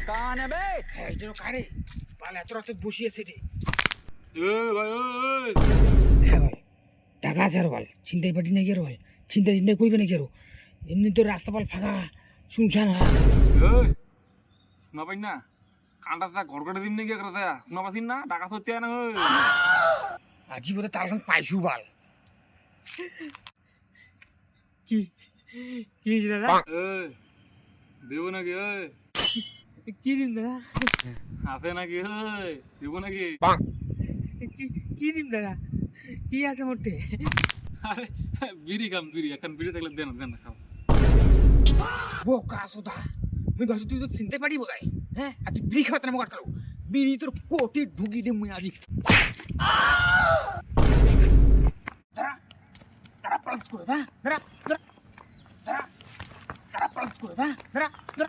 কান বে হ্যাঁ এটা কারে পালে এত রাতে বসিয়েছে রে। ভাই হ্যাঁ ভাই টাকা আছে আর বল চিন্তাই পাটি নাকি আর বল চিন্তা চিন্তা করবে নাকি আরো এমনি তো রাস্তা পাল ফাঁকা শুনশান হয়ে আছে। শোনা পাই না কানটা ঘর করে দিম নাকি একটা শোনা পাচ্ছি না টাকা সত্যি না আজি বোধহয় তালখান পাইছু বাল কি কি দাদা দেব নাকি কি দিন দাদা আছে নাকি দেব নাকি কি দিন দাদা কি আছে মোটে আরে বিড়ি খাম বিড়ি এখন বিড়ি থাকলে দেন দেন খাও বোকা সুদা মুই ভাবছি তুই তো চিনতে পারি বোধ হ্যাঁ আর তুই বিড়ি খাওয়াতে না কালো বিড়ি তোর কোটি ঢুকি দে মুই আজি ধরা ধরা পালাস করে ধরা ধরা ধরা ধরা পালাস করে ধরা ধরা